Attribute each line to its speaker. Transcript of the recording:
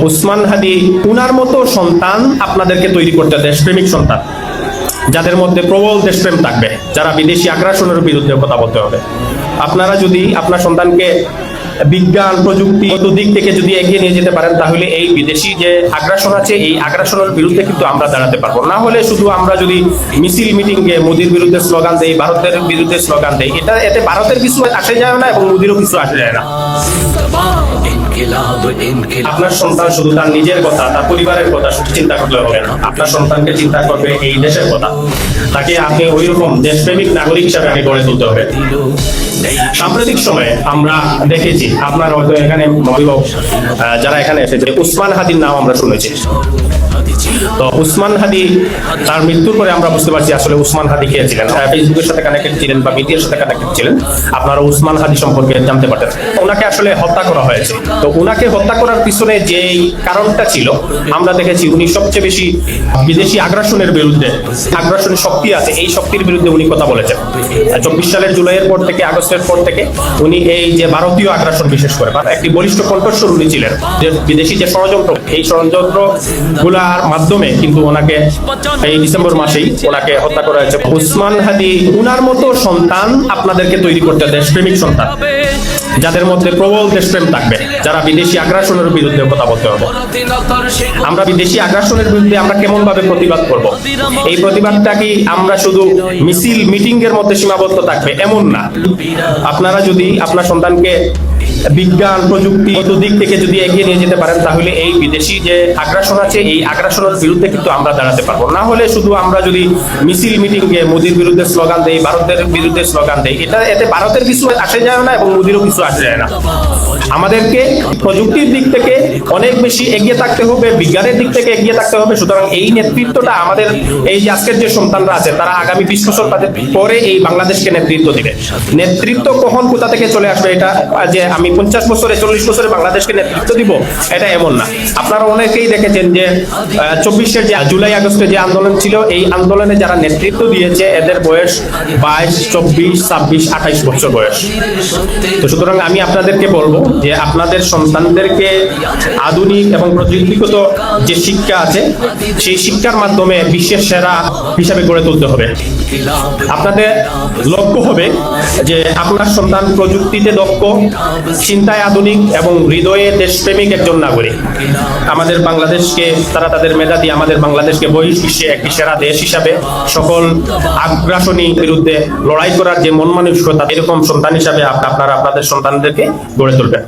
Speaker 1: উসমান হাদি উনার মতো সন্তান আপনাদেরকে তৈরি করতে, দেশপ্রেমিক সন্তান যাদের মধ্যে প্রবল দেশপ্রেম থাকবে, যারা বিদেশি আগ্রাসনের বিরুদ্ধে কথা বলতে হবে। আপনারা যদি আপনার সন্তানকে বিজ্ঞান প্রযুক্তি দিক থেকে যদি এগিয়ে নিয়ে যেতে পারেন, তাহলে এই বিদেশি যে আগ্রাসন আছে এই আগ্রাসনের বিরুদ্ধে কিন্তু আমরা দাঁড়াতে পারবো না। হলে শুধু আমরা যদি মিছিল মিটিংয়ে মোদির বিরুদ্ধে স্লোগান দেই, ভারতের বিরুদ্ধে স্লোগান দেই, এতে ভারতের কিছু আসে যায় না এবং মোদিরও কিছু আসে যায় না। আপনার সন্তান শুধু তার নিজের কথা, তার পরিবারের কথা চিন্তা করলে হবে না। আপনার সন্তানকে চিন্তা করবে এই দেশের কথা, তাকে আপনি ওই রকম দেশপ্রেমিক নাগরিক হিসাবে আগে গড়ে তুলতে হবে। সাম্প্রতিক সময়ে আমরা দেখেছি, আপনার হয়তো এখানে অভিভাবক যারা এখানে এসেছে, উসমান হাদির নাম আমরা শুনেছি। তো উসমান হাদি তার মৃত্যুর পরে আমরা বুঝতে পারছি আসলে উসমান হাদি কে ছিলেন। ফেসবুকের সাথে কানেক্টেড ছিলেন বা মিডিয়ার সাথে কানেক্টেড ছিলেন, আপনারা উসমান হাদি সম্পর্কে জানতে পারতেন। ওনাকে আসলে হত্যা করা হয়েছে। তো ওনাকে হত্যা করার পিছনে যে কারণটা ছিল, আমরা দেখেছি উনি সবচেয়ে বেশি বিদেশি আগ্রাসনের বিরুদ্ধে, আগ্রাসনের শক্তি আছে এই শক্তির বিরুদ্ধে উনি কথা বলেছেন। 24 সালের জুলাইয়ের পর থেকে, আগস্টের পর থেকে উনি এই যে ভারতীয় আগ্রাসন বিশেষ করে একটি বলিষ্ঠ কণ্ঠস্বর উনি ছিলেন। যে বিদেশি যে ষড়যন্ত্র, এই ষড়যন্ত্র গুলার মাধ্যমে কিন্তু ওনাকে এই ডিসেম্বর মাসেই ওনাকে হত্যা করা হয়েছে। উসমান হাদি উনার মতো সন্তান আপনাদেরকে তৈরি করতে, দেশপ্রেমিক সন্তান যাদের মধ্যে প্রবল দেশপ্রেম থাকবে, যারা বিদেশি আগ্রাসনের বিরুদ্ধে কথা বলতে হবে। আমরা বিদেশি আগ্রাসনের বিরুদ্ধে আমরা কেমন ভাবে প্রতিবাদ করব? এই প্রতিবাদটা কি আমরা শুধু মিছিল মিটিং এর মধ্যে সীমাবদ্ধ থাকবে এমন না। আপনারা যদি আপনার সন্তানকে বিজ্ঞান প্রযুক্তি দিক থেকে যদি এগিয়ে নিয়ে যেতে পারেন, তাহলে এই বিদেশি যে আগ্রাসন আছে এই আগ্রাসনের বিরুদ্ধে কিন্তু আমরা দাঁড়াতে পারবো না। হলে শুধু আমরা যদি মিছিল মিটিংয়ে মোদির বিরুদ্ধে স্লোগান দেই, ভারতের বিরুদ্ধে স্লোগান দেই, এতে ভারতের কিছু আসে যায় না এবং মোদিরও কিছু আসে যায় না। আমাদেরকে প্রযুক্তির দিক থেকে অনেক বেশি এগিয়ে থাকতে হবে, বিজ্ঞানের দিক থেকে এগিয়ে থাকতে হবে। সুতরাং এই নেতৃত্বটা আমাদের এই যে আজকের যে সন্তানরা আছে, তারা আগামী 20 বছর পরে এই বাংলাদেশকে নেতৃত্ব দিবে। নেতৃত্ব কখন কোথা থেকে চলে আসবে, এটা যে আমি 50 বছরে 40 বছরে বাংলাদেশকে নেতৃত্ব দিব এটা এমন না। আপনারা অনেকেই দেখেছেন যে 24 যে জুলাই আগস্টে যে আন্দোলন ছিল, এই আন্দোলনে যারা নেতৃত্ব দিয়েছে এদের বয়স 22, 24, 26, 28 বছর বয়স। তো সুতরাং আমি আপনাদেরকে বলবো যে আপনাদের সন্তানদেরকে আধুনিক এবং প্রযুক্তিগত যে শিক্ষা আছে সেই শিক্ষার মাধ্যমে বিশ্বের সেরা হিসাবে গড়ে তুলতে হবে। আপনাদের লক্ষ্য হবে যে আপনার সন্তান প্রযুক্তিতে দক্ষ, চিন্তায় আধুনিক এবং হৃদয়ে দেশপ্রেমিক একজন নাগরিক। আমাদের বাংলাদেশকে তারা তাদের মেধা দিয়ে আমাদের বাংলাদেশকে বহির্বিশ্বে একটি সেরা দেশ হিসাবে সকল আগ্রাসনীর বিরুদ্ধে লড়াই করার যে মন মানসিকতা, এরকম সন্তান হিসাবে আপনারা আপনাদের সন্তানদেরকে গড়ে তুলবেন।